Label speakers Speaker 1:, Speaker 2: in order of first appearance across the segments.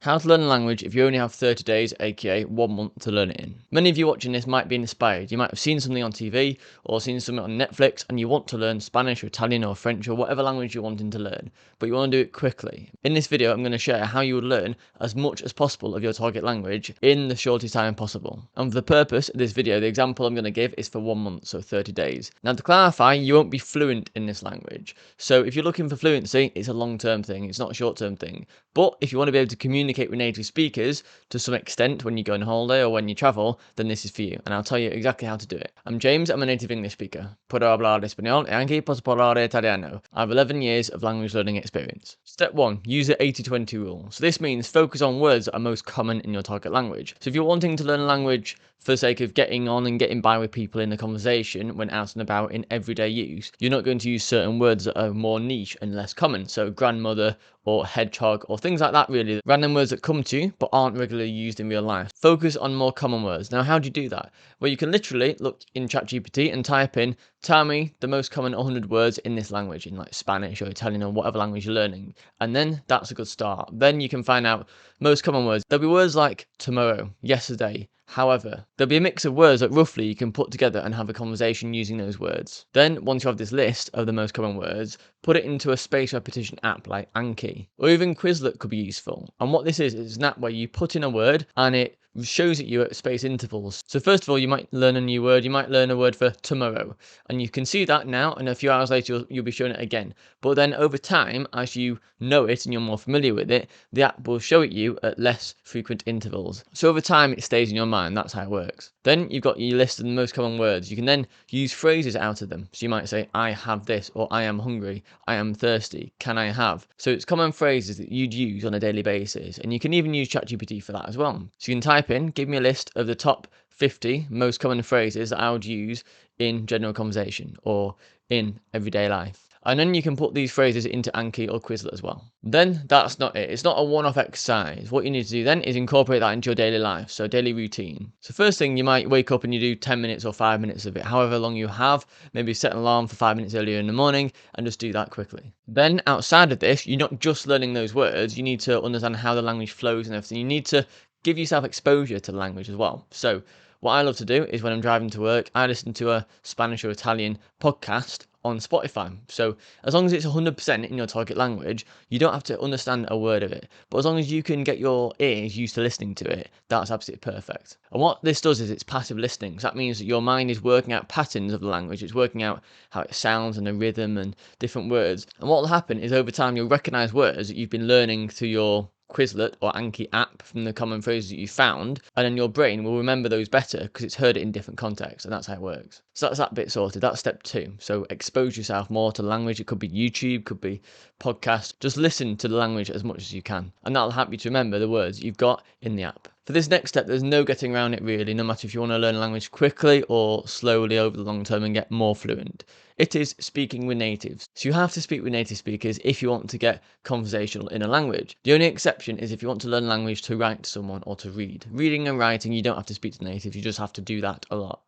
Speaker 1: How to learn a language if you only have 30 days, aka 1 month to learn it in. Many of you watching this might be inspired. You might have seen something on TV or seen something on Netflix and you want to learn Spanish or Italian or French or whatever language you're wanting to learn, but you want to do it quickly. In this video, I'm going to share how you would learn as much as possible of your target language in the shortest time possible. And for the purpose of this video, the example I'm going to give is for 1 month, so 30 days. Now to clarify, you won't be fluent in this language. So if you're looking for fluency, it's a long-term thing, it's not a short-term thing. But if you want to be able to communicate with native speakers to some extent when you go on holiday or when you travel, then this is for you. And I'll tell you exactly how to do it. I'm James, I'm a native English speaker. Puedo hablar español y anche posso parlare italiano. I have 11 years of language learning experience. Step 1. Use the 80-20 rule. So this means focus on words that are most common in your target language. So if you're wanting to learn a language for the sake of getting on and getting by with people in a conversation when out and about in everyday use, you're not going to use certain words that are more niche and less common. So grandmother or hedgehog or things like that, really. Random words that come to you but aren't regularly used in real life. Focus on more common words. Now, how do you do that? Well, you can literally look in ChatGPT and type in, tell me the most common 100 words in this language, in like Spanish or Italian or whatever language you're learning. And then that's a good start. Then you can find out most common words. There'll be words like tomorrow, yesterday, however. There'll be a mix of words that roughly you can put together and have a conversation using those words. Then, once you have this list of the most common words, put it into a spaced repetition app like Anki, or even Quizlet could be useful. And what this is an app where you put in a word and it shows it you at spaced intervals. So first of all, you might learn a new word. You might learn a word for tomorrow, and you can see that now, and a few hours later you'll be shown it again. But then over time, as you know it and you're more familiar with it, the app will show it you at less frequent intervals. So over time it stays in your mind. That's how it works. Then you've got your list of the most common words. You can then use phrases out of them. So you might say, I have this, or I am hungry, I am thirsty, can I have? So it's common phrases that you'd use on a daily basis, and you can even use ChatGPT for that as well. So you can type in, give me a list of the top 50 most common phrases that I would use in general conversation or in everyday life. And then you can put these phrases into Anki or Quizlet as well. Then that's not it. It's not a one-off exercise. What you need to do then is incorporate that into your daily life, so daily routine. So first thing, you might wake up and you do 10 minutes or 5 minutes of it, however long you have. Maybe set an alarm for 5 minutes earlier in the morning and just do that quickly. Then outside of this, you're not just learning those words. You need to understand how the language flows and everything. You need to give yourself exposure to the language as well. So what I love to do is when I'm driving to work, I listen to a Spanish or Italian podcast on Spotify. So as long as it's 100% in your target language, you don't have to understand a word of it. But as long as you can get your ears used to listening to it, that's absolutely perfect. And what this does is it's passive listening. So that means that your mind is working out patterns of the language. It's working out how it sounds and the rhythm and different words. And what will happen is over time, you'll recognize words that you've been learning through your Quizlet or Anki app from the common phrases that you found, and then your brain will remember those better because it's heard it in different contexts, and that's how it works. So that's that bit sorted. That's step 2. So expose yourself more to language. It could be YouTube, could be podcast. Just listen to the language as much as you can, and that'll help you to remember the words you've got in the app. For this next step, there's no getting around it really, no matter if you want to learn a language quickly or slowly over the long term and get more fluent. It is speaking with natives. So you have to speak with native speakers if you want to get conversational in a language. The only exception is if you want to learn a language to write to someone or to read. Reading and writing, you don't have to speak to natives, you just have to do that a lot.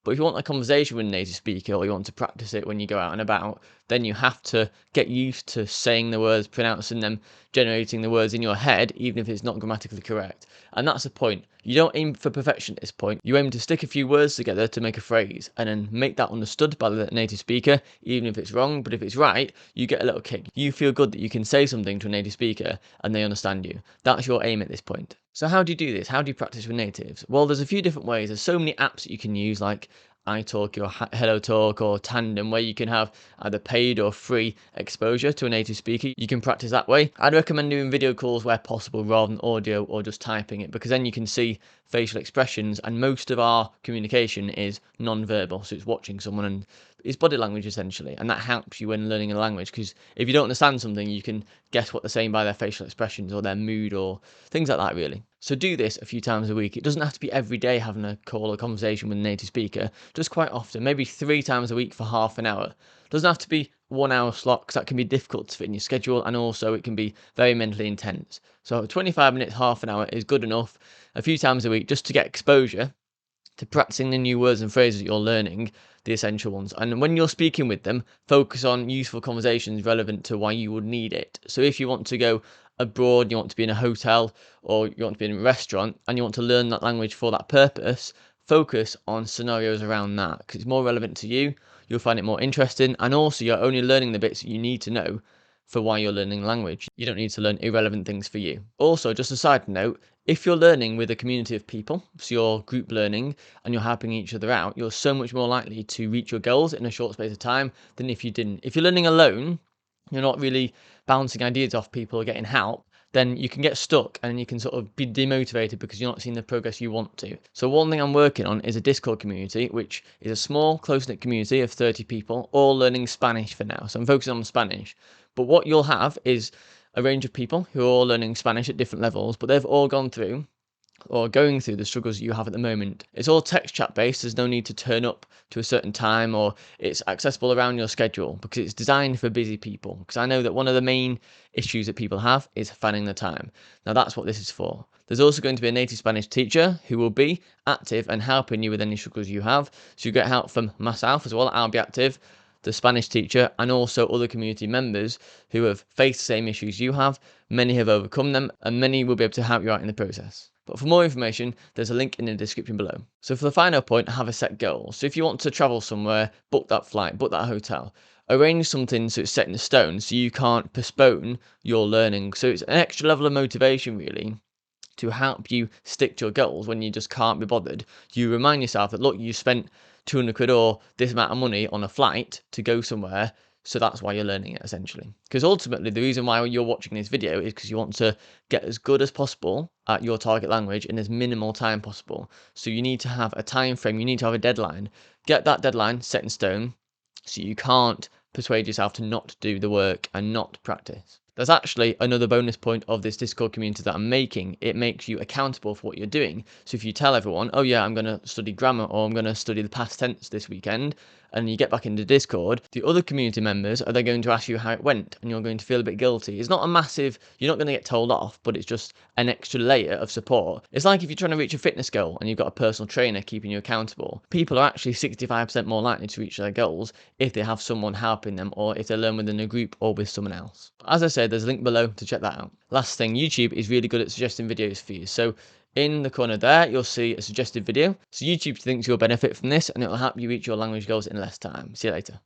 Speaker 1: But if you want a conversation with a native speaker or you want to practice it when you go out and about, then you have to get used to saying the words, pronouncing them, generating the words in your head, even if it's not grammatically correct. And that's the point. You don't aim for perfection at this point. You aim to stick a few words together to make a phrase and then make that understood by the native speaker, even if it's wrong. But if it's right, you get a little kick. You feel good that you can say something to a native speaker and they understand you. That's your aim at this point. So how do you do this? How do you practice with natives? Well, there's a few different ways. There's so many apps that you can use, like iTalk or HelloTalk or Tandem, where you can have either paid or free exposure to a native speaker. You can practice that way. I'd recommend doing video calls where possible rather than audio or just typing it, because then you can see facial expressions, and most of our communication is non-verbal, so it's watching someone and it's body language essentially, and that helps you when learning a language, because if you don't understand something, you can guess what they're saying by their facial expressions or their mood or things like that really. So do this a few times a week. It doesn't have to be every day having a call or conversation with a native speaker, just quite often, maybe 3 times a week for half an hour. It doesn't have to be 1 hour slot, because that can be difficult to fit in your schedule, and also it can be very mentally intense. So 25 minutes, half an hour is good enough a few times a week just to get exposure to practicing the new words and phrases that you're learning, the essential ones. And when you're speaking with them, focus on useful conversations relevant to why you would need it. So if you want to go abroad, you want to be in a hotel, or you want to be in a restaurant, and you want to learn that language for that purpose, focus on scenarios around that because it's more relevant to you. You'll find it more interesting, and also you're only learning the bits that you need to know for why you're learning language. You don't need to learn irrelevant things for you. Also, just a side note, if you're learning with a community of people, so you're group learning and you're helping each other out, you're so much more likely to reach your goals in a short space of time than if you didn't. If you're learning alone, you're not really bouncing ideas off people or getting help, then you can get stuck and you can sort of be demotivated because you're not seeing the progress you want to. So one thing I'm working on is a Discord community, which is a small, close-knit community of 30 people, all learning Spanish for now. So I'm focusing on Spanish. But what you'll have is a range of people who are all learning Spanish at different levels, but they've all gone through or going through the struggles you have at the moment. It's all text chat based. There's no need to turn up to a certain time, or it's accessible around your schedule because it's designed for busy people. Because I know that one of the main issues that people have is finding the time. Now that's what this is for. There's also going to be a native Spanish teacher who will be active and helping you with any struggles you have. So you get help from myself as well. I'll be active, the Spanish teacher, and also other community members who have faced the same issues you have. Many have overcome them, and many will be able to help you out in the process. But for more information, there's a link in the description below. So for the final point, have a set goal. So if you want to travel somewhere, book that flight, book that hotel. Arrange something so it's set in stone so you can't postpone your learning. So it's an extra level of motivation really to help you stick to your goals when you just can't be bothered. You remind yourself that, look, you spent 200 quid or this amount of money on a flight to go somewhere, so that's why you're learning it essentially. Because ultimately the reason why you're watching this video is because you want to get as good as possible at your target language in as minimal time possible. So you need to have a time frame, you need to have a deadline. Get that deadline set in stone so you can't persuade yourself to not do the work and not practice. There's actually another bonus point of this Discord community that I'm making. It makes you accountable for what you're doing. So if you tell everyone, oh yeah, I'm going to study grammar or I'm going to study the past tense this weekend, and you get back into Discord, the other community members are then going to ask you how it went and you're going to feel a bit guilty. It's not a massive, you're not going to get told off, but it's just an extra layer of support. It's like if you're trying to reach a fitness goal and you've got a personal trainer keeping you accountable. People are actually 65% more likely to reach their goals if they have someone helping them or if they learn within a group or with someone else. As I said, there's a link below to check that out. Last thing, YouTube is really good at suggesting videos for you. So in the corner there, you'll see a suggested video. So YouTube thinks you'll benefit from this and it will help you reach your language goals in less time. See you later.